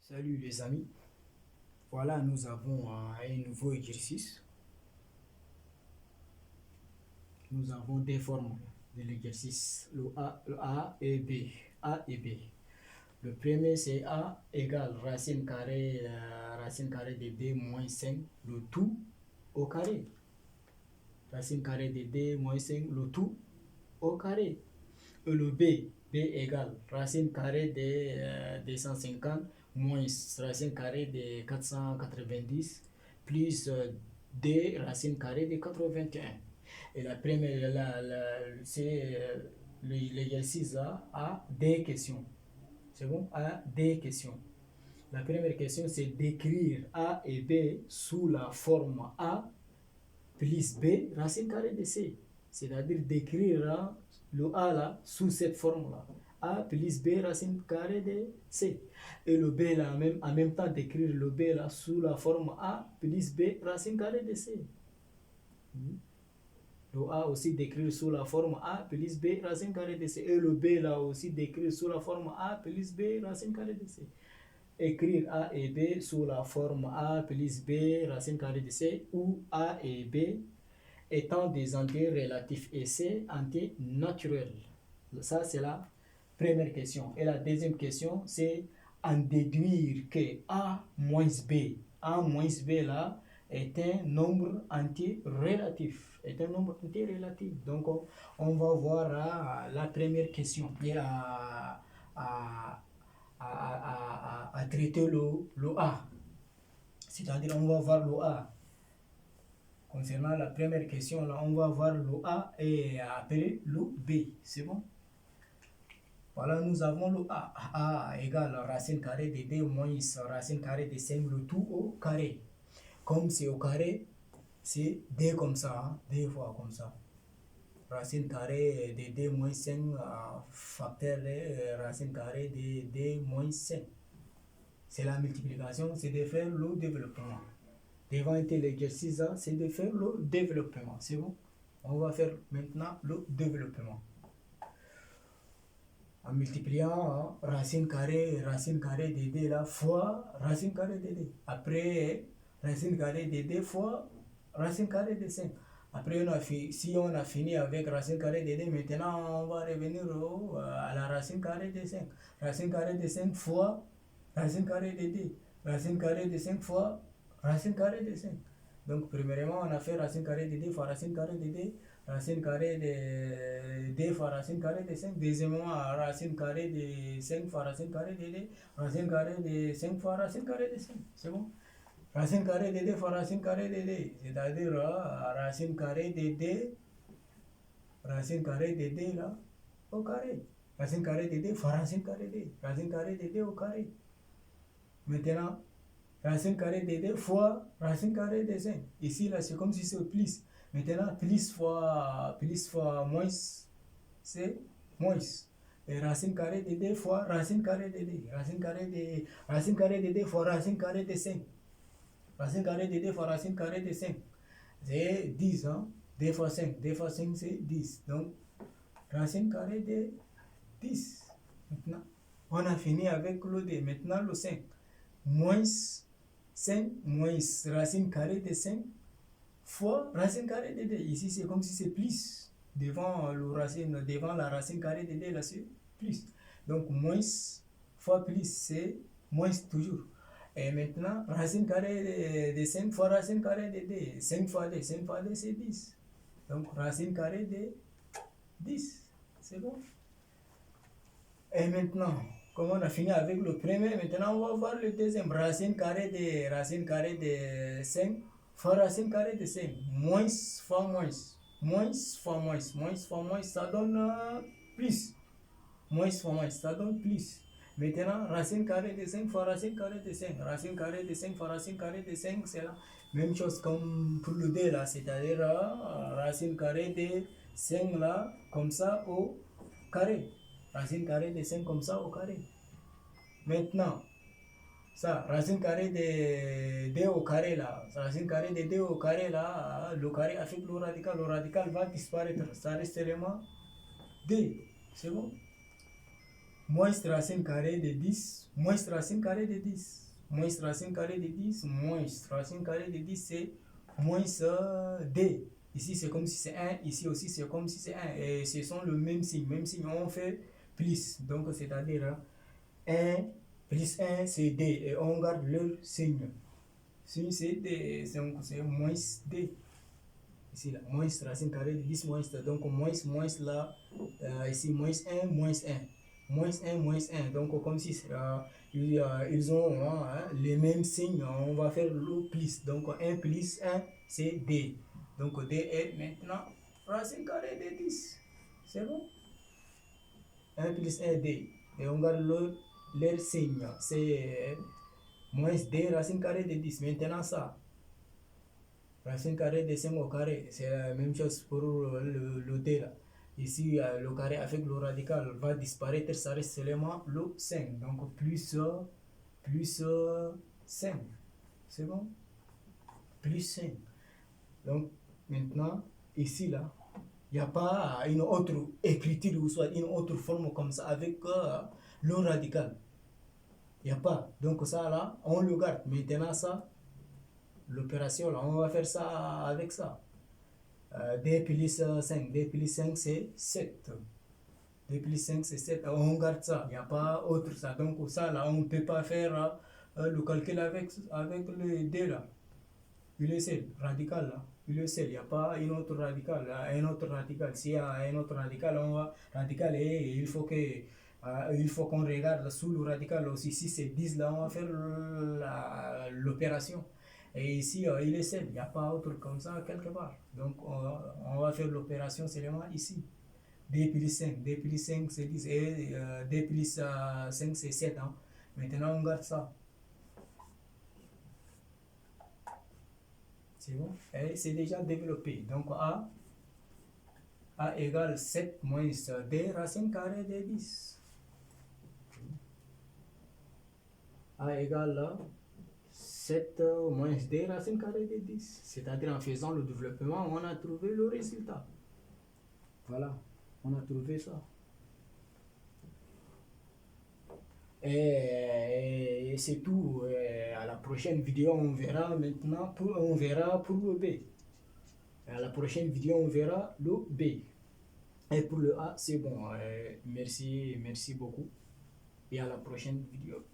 Salut les amis, voilà nous avons un nouveau exercice. Nous avons des formes de l'exercice, le A et B. A et B. Le premier c'est A égale racine carrée de D moins 5, le tout au carré. Racine carrée de D moins 5, le tout au carré. Et le B égale racine carrée de 150 moins racine carrée de 490 plus D racine carrée de 81. Et la première, c'est l'exercice A des questions. C'est bon? A des questions. La première question, c'est d'écrire A et B sous la forme A plus B racine carrée de C. C'est-à-dire d'écrire le A là sous cette forme-là. A plus B racine carrée de C. Et le B là, en même temps d'écrire le B là sous la forme A plus B racine carrée de C. Le A aussi d'écrire sous la forme A plus B racine carrée de C. Et le B là aussi d'écrire sous la forme A plus B racine carrée de C. Écrire A et B sous la forme A plus B racine carrée de C, où A et B étant des entiers relatifs et C entiers naturels. Ça, c'est la première question. Et la deuxième question, c'est en déduire que A moins B là, est un nombre entier relatif. Est un nombre entier relatif. Donc, on va voir la première question. Et à traiter le A. C'est-à-dire, on va voir le A. Concernant la première question, là, on va voir le A et après le B. C'est bon? Voilà, nous avons le A. A égale racine carrée de D moins racine carrée de 5, le tout au carré. Comme c'est au carré, c'est D comme ça, hein? D fois comme ça. Racine carrée de D moins 5 facteur de racine carrée de D moins 5. C'est la multiplication, c'est de faire le développement. Devant l'exercice, c'est de faire le développement. C'est bon? On va faire maintenant le développement. En multipliant racine carrée de D là, fois racine carrée de D. Après, racine carrée de D fois racine carrée de 5. Après, si on a fini avec racine carrée de D, maintenant on va revenir à la racine carrée de 5. Racine carrée de 5 fois racine carrée de D. Racine carrée de 5 fois racine carrée de 5. Donc, premièrement, on a fait racine carrée de D fois racine carrée de D. Racine carrée de D fois racine carrée de 5. Deuxièmement, racine carrée de 5 fois racine carrée de D. Racine carrée de 5 fois racine carrée de 5. C'est bon? Racine carrée de D fois racine carrée de D. C'est-à-dire racine carrée de D. Racine carrée de D là au carré. Racine carrée de D fois racine carrée de D. Racine carrée de D au carré. Maintenant, racine carrée de D fois racine carrée de 5. Ici, là, c'est comme si c'est plus. Maintenant, plus fois moins, c'est moins. Et racine carrée de D fois racine carrée de D. Racine carrée de D fois racine carrée de 5. Racine carrée de D fois racine carrée de 5. C'est 10, hein? D fois 5. D fois 5, c'est 10. Donc, racine carrée de 10. Maintenant, on a fini avec le D. Maintenant, le 5. Moins 5 moins racine carrée de 5 fois racine carrée de D. Ici, c'est comme si c'est plus. Devant la racine carrée de D, là, c'est plus. Donc, moins fois plus, c'est moins toujours. Et maintenant, racine carrée de 5 fois racine carrée de D. 5 fois D, c'est 10. Donc, racine carrée de 10. C'est bon? Et maintenant, comme on a fini avec le premier, maintenant on va voir le deuxième. Racine carrée de 5 fois racine carrée de 5. Moins fois moins. Moins fois moins. Moins fois moins, ça donne plus. Moins fois moins, ça donne plus. Maintenant, racine carrée de 5 fois racine carrée de 5. Racine carrée de 5 fois racine carrée de 5, c'est la même chose comme pour le D là. C'est-à-dire racine carrée de 5 là, comme ça au carré. Racine carrée de 5 comme ça au carré. Maintenant, ça, racine carrée de D au carré là, racine carrée de D au carré là, le carré avec le radical va disparaître. Ça reste seulement D. C'est bon? moins racine carrée de 10, moins racine carrée de 10, moins racine carrée de 10, moins racine carrée de 10, c'est moins d. Ici, c'est comme si c'est 1, ici aussi, c'est comme si c'est 1. Et ce sont le même signe, on fait plus. Donc, c'est-à-dire 1 plus 1, c'est d. Et on garde leur signe. Si c'est d, c'est moins d. Ici, là, moins racine carrée de 10, moins, donc moins là, ici, moins 1, moins 1. Moins 1, moins 1. Donc, comme si ils ont les mêmes signes, on va faire le plus. Donc, 1 plus 1, c'est D. Donc, D est maintenant racine carrée de 10. C'est bon? 1 plus 1, D. Et on garde leur signe. C'est moins D racine carrée de 10. Maintenant, ça. Racine carrée de 5 au carré, c'est la même chose pour le D là. Ici, le carré avec le radical va disparaître, ça reste seulement le 5. Donc, plus 5. C'est bon? Plus 5. Donc, maintenant, ici, là, il n'y a pas une autre écriture ou soit une autre forme comme ça avec le radical. Il n'y a pas. Donc, ça, là, on le garde. Maintenant, ça, l'opération, là, on va faire ça avec ça. D plus 5. D plus 5, c'est 7. D plus 5, c'est 7. On garde ça. Il n'y a pas autre ça. Donc, ça, là, on ne peut pas faire le calcul avec le D, là. Il est seul. Radical, là. Il est seul. Il n'y a pas une autre radical. Un autre radical. S'il y a un autre radical, on va. Radical, et il faut qu'on regarde sous le radical aussi. Si c'est 10, là, on va faire l'opération. Et ici, il est seul, il n'y a pas autre comme ça quelque part. Donc, on va faire l'opération seulement ici. D plus 5, D plus 5 c'est 10, et D plus 5 c'est 7. Hein. Maintenant, on garde ça. C'est bon? Et c'est déjà développé. Donc, A égale 7 moins D racine carrée de 10. A égale 7 moins D racine carrée de 10. C'est-à-dire en faisant le développement, on a trouvé le résultat. Voilà, on a trouvé ça. Et c'est tout. À la prochaine vidéo, on verra maintenant, on verra pour le B. À la prochaine vidéo, on verra le B. Et pour le A, c'est bon. Merci beaucoup. Et à la prochaine vidéo.